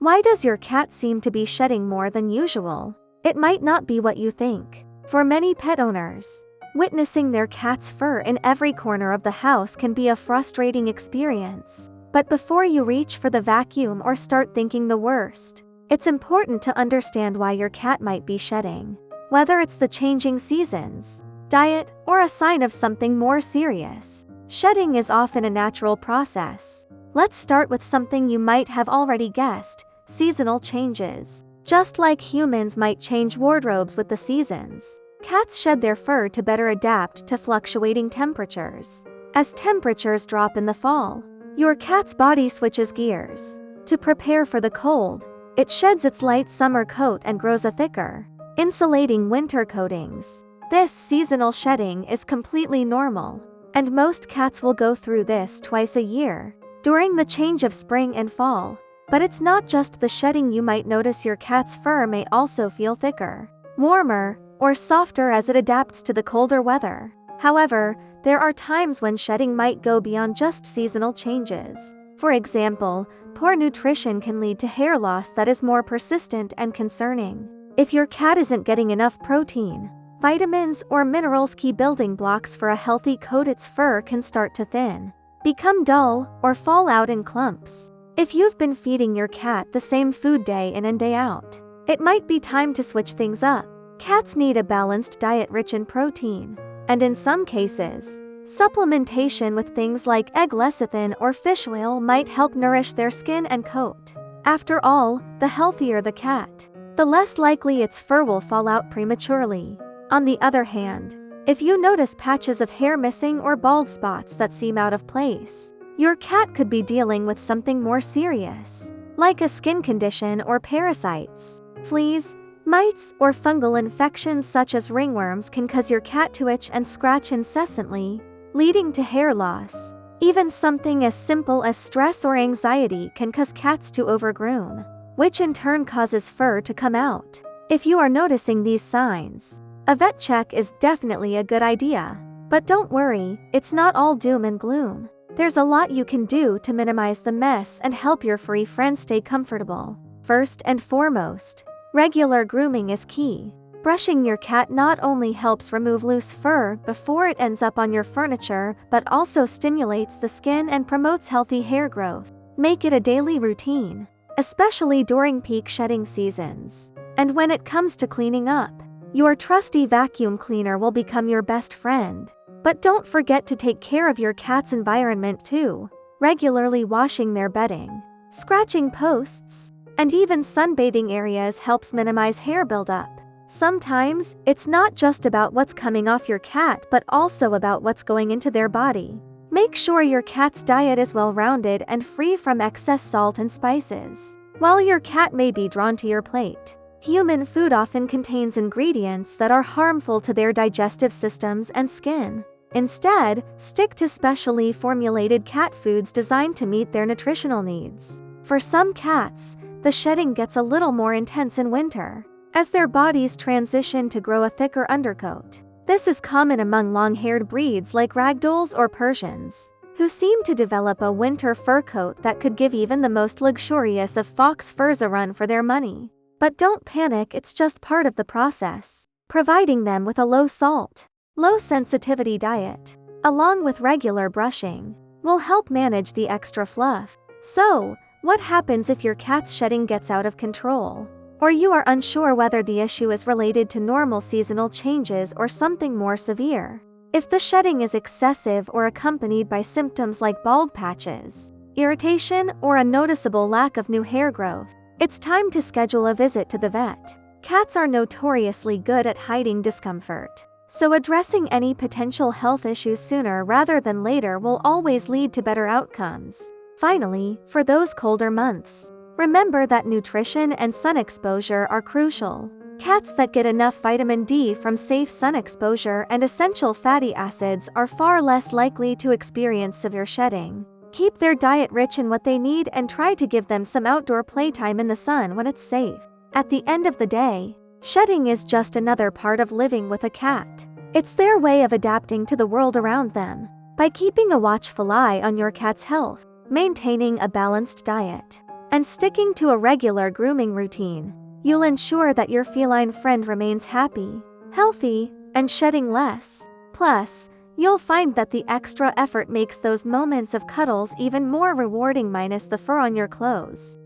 Why does your cat seem to be shedding more than usual? It might not be what you think. For many pet owners, witnessing their cat's fur in every corner of the house can be a frustrating experience. But before you reach for the vacuum or start thinking the worst, it's important to understand why your cat might be shedding. Whether it's the changing seasons, diet, or a sign of something more serious, shedding is often a natural process. Let's start with something you might have already guessed: seasonal changes. Just like humans might change wardrobes with the seasons, cats shed their fur to better adapt to fluctuating temperatures. As temperatures drop in the fall, your cat's body switches gears. To prepare for the cold, it sheds its light summer coat and grows a thicker, insulating winter coatings. This seasonal shedding is completely normal, and most cats will go through this twice a year, during the change of spring and fall. But it's not just the shedding. You might notice your cat's fur may also feel thicker, warmer, or softer as it adapts to the colder weather. However, there are times when shedding might go beyond just seasonal changes. For example, poor nutrition can lead to hair loss that is more persistent and concerning. If your cat isn't getting enough protein, vitamins, or minerals, key building blocks for a healthy coat, its fur can start to thin, become dull, or fall out in clumps. If you've been feeding your cat the same food day in and day out, it might be time to switch things up. Cats need a balanced diet rich in protein, and in some cases, supplementation with things like egg lecithin or fish oil might help nourish their skin and coat. After all, the healthier the cat, the less likely its fur will fall out prematurely. On the other hand, if you notice patches of hair missing or bald spots that seem out of place, your cat could be dealing with something more serious, like a skin condition or parasites. Fleas, mites, or fungal infections such as ringworms can cause your cat to itch and scratch incessantly, leading to hair loss. Even something as simple as stress or anxiety can cause cats to overgroom, which in turn causes fur to come out. If you are noticing these signs, a vet check is definitely a good idea. But don't worry, it's not all doom and gloom. There's a lot you can do to minimize the mess and help your furry friend stay comfortable. First and foremost, regular grooming is key. Brushing your cat not only helps remove loose fur before it ends up on your furniture, but also stimulates the skin and promotes healthy hair growth. Make it a daily routine, especially during peak shedding seasons. And when it comes to cleaning up, your trusty vacuum cleaner will become your best friend. But don't forget to take care of your cat's environment too. Regularly washing their bedding, scratching posts, and even sunbathing areas helps minimize hair buildup. Sometimes, it's not just about what's coming off your cat but also about what's going into their body. Make sure your cat's diet is well-rounded and free from excess salt and spices. While your cat may be drawn to your plate, human food often contains ingredients that are harmful to their digestive systems and skin. Instead, stick to specially formulated cat foods designed to meet their nutritional needs. For some cats, the shedding gets a little more intense in winter, as their bodies transition to grow a thicker undercoat. This is common among long-haired breeds like ragdolls or Persians, who seem to develop a winter fur coat that could give even the most luxurious of fox furs a run for their money. But don't panic, it's just part of the process. Providing them with a low-salt, low-sensitivity diet, along with regular brushing, will help manage the extra fluff. So, what happens if your cat's shedding gets out of control? Or you are unsure whether the issue is related to normal seasonal changes or something more severe? If the shedding is excessive or accompanied by symptoms like bald patches, irritation, or a noticeable lack of new hair growth, it's time to schedule a visit to the vet. Cats are notoriously good at hiding discomfort, so addressing any potential health issues sooner rather than later will always lead to better outcomes. Finally, for those colder months, remember that nutrition and sun exposure are crucial. Cats that get enough vitamin D from safe sun exposure and essential fatty acids are far less likely to experience severe shedding. Keep their diet rich in what they need and try to give them some outdoor playtime in the sun when it's safe. At the end of the day, shedding is just another part of living with a cat. It's their way of adapting to the world around them. By keeping a watchful eye on your cat's health, maintaining a balanced diet, and sticking to a regular grooming routine, you'll ensure that your feline friend remains happy, healthy, and shedding less. Plus, you'll find that the extra effort makes those moments of cuddles even more rewarding minus the fur on your clothes.